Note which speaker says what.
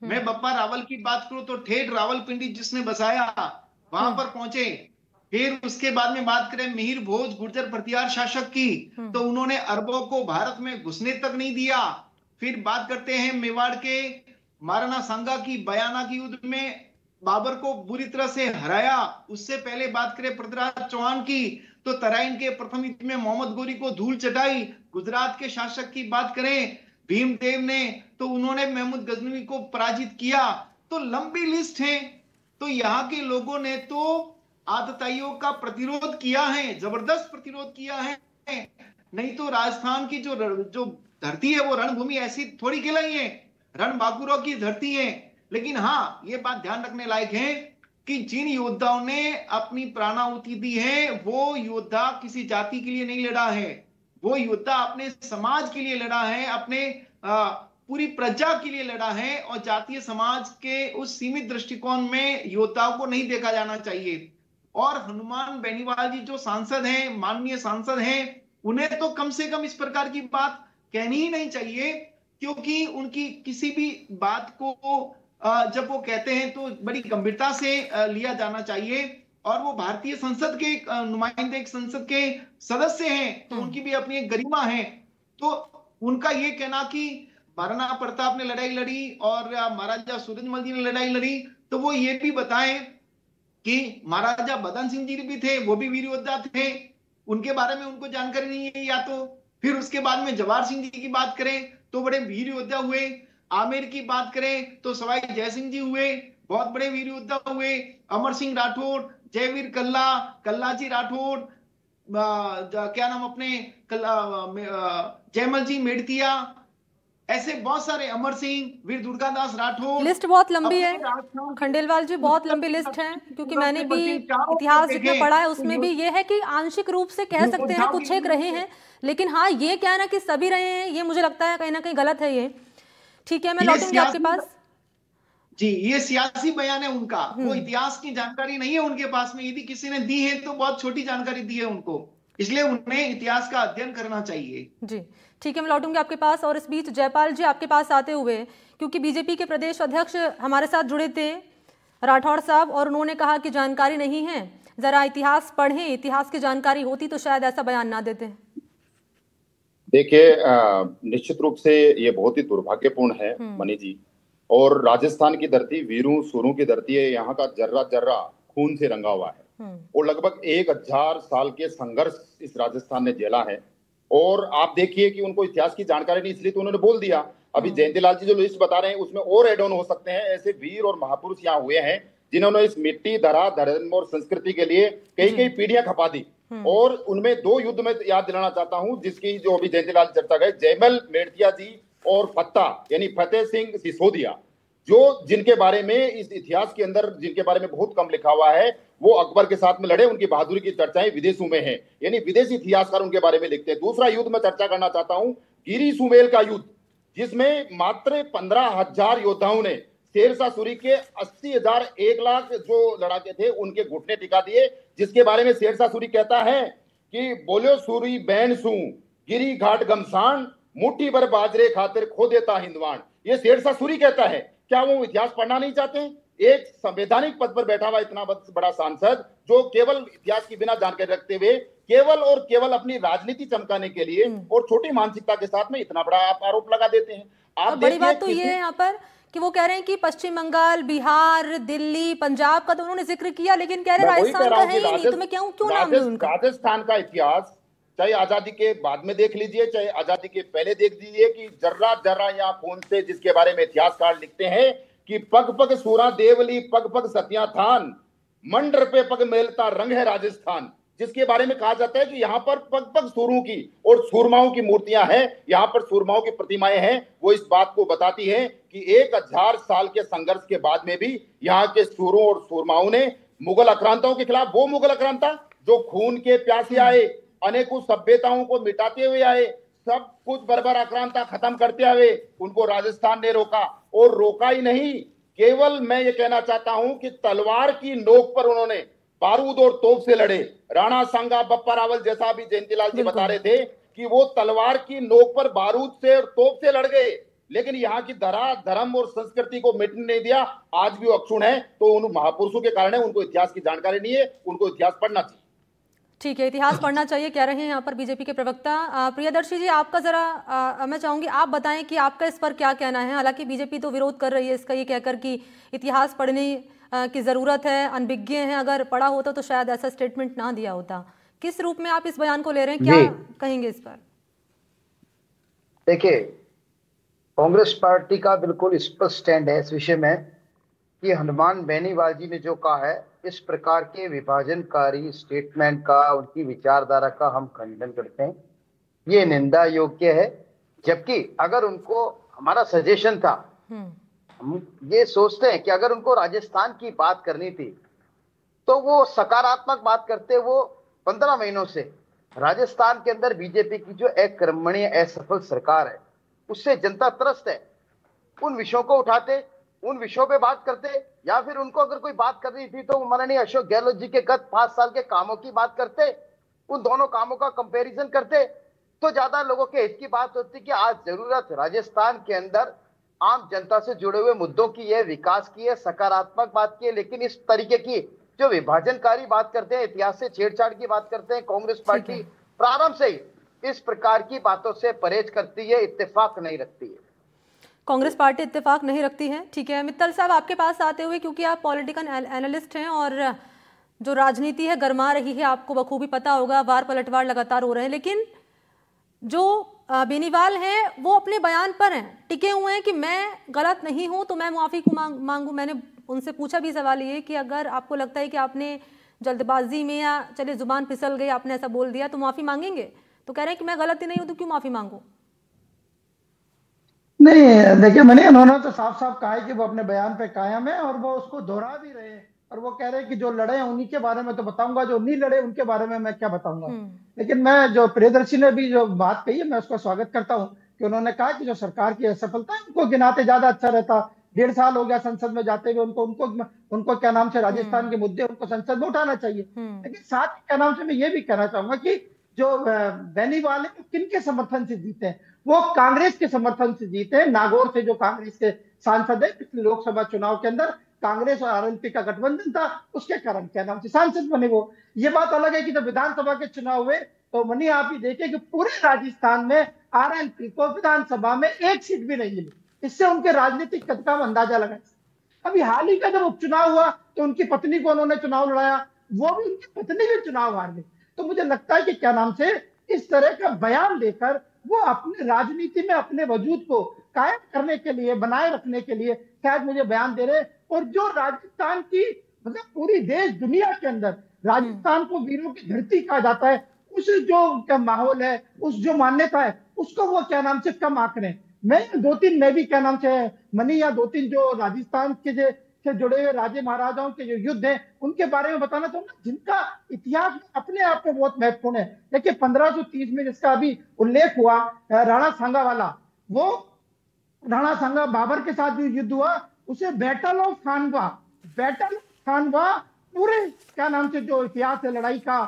Speaker 1: मैं बप्पा रावल की बात करूं तो ठेठ रावलपिंडी जिसने बसाया वहां पर पहुंचे। फिर उसके बाद में बात करें मिहिर भोज गुर्जर प्रतिहार शासक की, तो उन्होंने अरबों को भारत में घुसने तक नहीं दिया। फिर बात करते हैं मेवाड़ के महाराणा सांगा की बयाना की युद्ध में बाबर को बुरी तरह से हराया। उससे पहले बात करें पृथ्वीराज चौहान की, तो तराइन के प्रथम युद्ध में मोहम्मद गोरी को धूल चटाई। गुजरात के शासक की बात करें भीमदेव ने, तो उन्होंने महमूद गजनवी को पराजित किया। तो लंबी लिस्ट है। तो यहाँ के लोगों ने तो आतताइयों का प्रतिरोध किया है, जबरदस्त प्रतिरोध किया है। नहीं तो राजस्थान की जो धरती है वो रणभूमि ऐसी थोड़ी खिलाई है, रणबांकुरों की धरती है। लेकिन हाँ, ये बात ध्यान रखने लायक है कि जिन योद्धाओं ने अपनी प्राणाहुति दी है वो योद्धा किसी जाति के लिए नहीं लड़ा है, वो योद्धा अपने समाज के लिए लड़ा है, अपने पूरी प्रजा के लिए लड़ा है। और जातीय समाज के उस सीमित दृष्टिकोण में योद्धाओं को नहीं देखा जाना चाहिए। और हनुमान बेनीवाल जी जो सांसद हैं, माननीय सांसद हैं, उन्हें तो कम से कम इस प्रकार की बात कहनी ही नहीं चाहिए, क्योंकि उनकी किसी भी बात को जब वो कहते हैं तो बड़ी गंभीरता से लिया जाना चाहिए। और वो भारतीय संसद के नुमाइंदे, एक संसद के सदस्य हैं, तो उनकी भी अपनी एक गरिमा है। तो उनका ये कहना कि महाराणा प्रताप ने लड़ाई लड़ी और महाराजा सूरजमल जी ने लड़ाई लड़ी, तो वो ये भी बताएं कि महाराजा बदन सिंह जी भी थे, वो भी वीर योद्धा थे, उनके बारे में उनको जानकारी नहीं है या तो। फिर उसके बाद में जवाहर सिंह जी की बात करें तो बड़े वीर योद्धा हुए। आमेर की बात करें तो सवाई जयसिंह जी हुए, बहुत बड़े वीर योद्धा हुए। अमर सिंह राठौड़, जयवीर कल्ला, कल्लाजी राठौड़, क्या नाम अपने जयमल जी मेड़तिया, ऐसे बहुत सारे, अमर सिंह, वीर दुर्गादास राठौड़।
Speaker 2: लिस्ट बहुत लंबी है खंडेलवाल जी, बहुत लंबी लिस्ट है, क्योंकि मैंने भी इतिहास जितना पढ़ा है उसमें भी ये है कि आंशिक रूप से कह सकते हैं कुछ एक रहे हैं, लेकिन हाँ ये कहना कि सभी रहे हैं ये मुझे लगता है कहीं ना कहीं गलत है ये। ठीक है, मैं लौटूंगी आपके पास।
Speaker 1: जी, ये सियासी बयान है उनका, वो इतिहास की जानकारी नहीं है उनके पास में। यदि किसी ने दी है तो बहुत छोटी जानकारी दी है उनको, इसलिए उन्हें इतिहास का अध्ययन करना चाहिए।
Speaker 2: जी ठीक है, मैं लौटूंगी आपके पास। और इस बीच जयपाल जी आपके पास आते हुए, क्योंकि बीजेपी के प्रदेश अध्यक्ष हमारे साथ जुड़े थे राठौड़ साहब, और उन्होंने कहा कि जानकारी नहीं है, जरा इतिहास पढ़ें, इतिहास की जानकारी होती तो शायद ऐसा बयान ना देते।
Speaker 3: देखिए, निश्चित रूप से ये बहुत ही दुर्भाग्यपूर्ण है मनी जी। और राजस्थान की धरती वीरों सूरों की धरती है, यहाँ का जर्रा जर्रा खून से रंगा हुआ है। और लगभग 1000 साल के संघर्ष इस राजस्थान ने झेला है। और आप देखिए कि उनको इतिहास की जानकारी नहीं, इसलिए तो उन्होंने बोल दिया। अभी जयंतीलाल जी जो लिस्ट बता रहे हैं उसमें और एड ऑन हो सकते हैं। ऐसे वीर और महापुरुष यहाँ हुए हैं जिन्होंने इस मिट्टी, धरा, धर्म और संस्कृति के लिए कई कई पीढ़ियां खपा दी। और उनमें 2 युद्ध में याद दिलाना चाहता हूं, जिसकी जो अभी जयंतीलाल चर्चा गए, जयमल मेड़तिया जी और फत्ता यानी फतेह सिंह सिसोदिया, जो जिनके बारे में इस इतिहास के अंदर जिनके बारे में बहुत कम लिखा हुआ है, वो अकबर के साथ में लड़े, उनकी बहादुरी की चर्चाएं विदेशों में है, यानी विदेशी इतिहासकार उनके बारे में लिखते हैं। दूसरा युद्ध में चर्चा करना चाहता हूं, गिरी सुमेल का युद्ध, जिसमें मात्र 15,000 योद्धाओं ने शेरशाह सूरी के 80,000 1 लाख जो लड़ाके थे उनके घुटने टिका दिए, जिसके बारे में शेरशाह सूरी कहता है कि बोलो सूरी बैन सू गिरी घाट गमसान मुट्ठी भर बाजरे खातिर खो देता हिंदवान। ये शेरशाह सूरी कहता है। क्या वो इतिहास पढ़ना नहीं चाहते? एक संवैधानिक पद पर बैठा हुआ इतना बड़ा सांसद जो केवल इतिहास की बिना जानकारी रखते हुए केवल और केवल अपनी राजनीति चमकाने के लिए और छोटी मानसिकता के साथ में इतना बड़ा आप आरोप लगा देते हैं। आप
Speaker 2: बड़ी बात तो ये है यहाँ पर कि वो कह रहे हैं कि पश्चिम बंगाल, बिहार, दिल्ली, पंजाब का तो उन्होंने जिक्र किया, लेकिन कह रहे राजस्थान का है ही नहीं, तो मैं क्यों नाम लूं उनका?
Speaker 3: राजस्थान का इतिहास चाहे आजादी के बाद में देख लीजिए, चाहे आजादी के पहले देख लीजिए, कि जर्रा जर्रा यहाँ खून से, जिसके बारे में इतिहासकार लिखते हैं कि पग पग सूरा देवली पग पग सतिया थान मंडर पे पग मेलता रंग है राजस्थान, जिसके बारे में कहा जाता है कि यहाँ पर पग पग सूरों की और सूरमाओं की मूर्तियां हैं, यहाँ पर सूरमाओं की प्रतिमाएं हैं। वो इस बात को बताती हैं कि 1000 साल के संघर्ष के बाद में भी यहाँ के सूरों और सूरमाओं ने मुगल आक्रांताओं के खिलाफ, वो मुगल आक्रांता जो खून के प्यासे आए, अनेकों सभ्यताओं को मिटाते हुए आए, सब कुछ बर्बर आक्रांता खत्म करते हुए उनको राजस्थान ने रोका। और रोका ही नहीं, केवल मैं ये कहना चाहता हूं कि तलवार की नोक पर उन्होंने बारूद और तोप से लड़े। राणा सांगा, बप्पा रावल, जैसा अभी जयंतीलाल जी बता रहे थे कि वो तलवार की नोक पर बारूद से और तोप से लड़ गए, लेकिन यहाँ की धर्म और संस्कृति को मिटने नहीं दिया। आज भी वो अक्षुण है, तो उन महापुरुषों के कारण है, उनको इतिहास की जानकारी नहीं है, उनको इतिहास पढ़ना चाहिए।
Speaker 2: ठीक है, इतिहास पढ़ना चाहिए कह रहे हैं यहाँ पर बीजेपी के प्रवक्ता। प्रियदर्शी जी, आपका जरा मैं चाहूंगी आप बताएं कि आपका इस पर क्या कहना है। हालांकि बीजेपी तो विरोध कर रही है इसका, ये कहकर कि इतिहास पढ़ने की जरूरत है, अनभिज्ञ है, अगर पढ़ा होता तो शायद ऐसा स्टेटमेंट ना दिया होता। किस रूप में आप इस बयान को ले रहे हैं, क्या कहेंगे इस पर?
Speaker 4: देखिए, कांग्रेस पार्टी का बिल्कुल स्पष्ट स्टैंड है इस विषय में कि हनुमान बेनीवाल जी ने जो कहा है, इस प्रकार के विभाजनकारी स्टेटमेंट का, उनकी विचारधारा का हम खंडन करते हैं। ये निंदा योग्य है। जबकि अगर उनको, हमारा सजेशन था, हम ये सोचते हैं कि अगर उनको राजस्थान की बात करनी थी तो वो सकारात्मक बात करते। वो 15 महीनों से राजस्थान के अंदर बीजेपी की जो अकर्मणीय असफल सरकार है उससे जनता त्रस्त है। उन विषयों को उठाते, उन विषयों पे बात करते, या फिर उनको अगर कोई बात करनी थी तो माननीय अशोक गहलोत जी के गत 5 साल के कामों की बात करते, उन दोनों कामों का कंपैरिजन करते तो ज्यादा लोगों के हित की बात होती कि आज जरूरत राजस्थान के अंदर आम जनता से जुड़े हुए मुद्दों की है, विकास की है, सकारात्मक बात की है। लेकिन इस तरीके की जो विभाजनकारी बात करते हैं, इतिहास से छेड़छाड़ की बात करते हैं, कांग्रेस पार्टी प्रारंभ से ही इस प्रकार की बातों से परहेज करती है, इत्तेफाक नहीं रखती है।
Speaker 2: कांग्रेस पार्टी इत्तेफाक नहीं रखती है। ठीक है, मित्तल साहब आपके पास आते हुए, क्योंकि आप पॉलिटिकल एनालिस्ट हैं और जो राजनीति है गरमा रही है, आपको बखूबी पता होगा, वार पलटवार लगातार हो रहे हैं, लेकिन जो बेनीवाल हैं वो अपने बयान पर हैं, टिके हुए हैं कि मैं गलत नहीं हूं तो मैं मुआफी को मांगू। मैंने उनसे पूछा भी सवाल ये कि अगर आपको लगता है कि आपने जल्दबाजी में या चले जुबान फिसल गई, आपने ऐसा बोल दिया तो माफी मांगेंगे, तो कह रहे हैं कि मैं गलत ही नहीं हूं तो क्यों माफी मांगू?
Speaker 5: नहीं, देखिए, उन्होंने तो साफ साफ कहा है कि वो अपने बयान पे कायम है और वो उसको दोहरा भी रहे हैं। और वो कह रहे हैं कि जो लड़े हैं उन्हीं के बारे में तो बताऊंगा, जो नहीं लड़े उनके बारे में मैं क्या बताऊंगा। लेकिन मैं, जो प्रियदर्शी ने भी जो बात कही है, मैं उसका स्वागत करता हूं कि उन्होंने कहा कि जो सरकार की असफलता है उनको गिनाते ज्यादा अच्छा रहता। 1.5 साल हो गया संसद में जाते हुए, उनको क्या नाम से राजस्थान के मुद्दे उनको संसद में उठाना चाहिए। लेकिन साथ ही क्या नाम से मैं ये भी कहना चाहूंगा कि जो बेनीवाल है किनके समर्थन से जीते हैं? वो कांग्रेस के समर्थन से जीते हैं। नागौर से जो कांग्रेस के सांसद है, पिछले लोकसभा चुनाव के अंदर कांग्रेस और आरएलपी का गठबंधन था, उसके कारण क्या नाम से सांसद बने वो। ये बात अलग है कि जब विधानसभा के चुनाव हुए तो मनी आप ही देखे कि पूरे राजस्थान में आरएलपी को विधानसभा में 1 सीट भी नहीं मिली। इससे उनके राजनीतिक कद का अंदाजा लगा। अभी हाल ही का जब उपचुनाव हुआ तो उनकी पत्नी को उन्होंने चुनाव लड़ाया, वो भी, उनकी पत्नी भी चुनाव हार गई। तो मुझे लगता है कि क्या नाम से इस तरह का बयान देकर वो अपने राजनीति में अपने वजूद को कायम करने के लिए, बनाए रखने के लिए शायद मुझे बयान दे रहे। और जो राजस्थान की, मतलब पूरी देश दुनिया के अंदर राजस्थान को वीरों की धरती कहा जाता है, उस जो माहौल है, उस जो मान्यता है, उसको वो क्या नाम से कम आंक रहे हैं। मैं भी क्या नाम से मनी या 2-3 जो राजस्थान के से जुड़े हुए राजे महाराजाओं के जो युद्ध हैं उनके बारे में बताना चाहूंगा, जिनका इतिहास अपने आप में बहुत महत्वपूर्ण है। देखिए 1530 में जिसका अभी उल्लेख हुआ, राणा सांगा वाला, वो राणा सांगा बाबर के साथ जो युद्ध हुआ उसे बैटल ऑफ खानवा पूरे क्या नाम से जो इतिहास है लड़ाई का,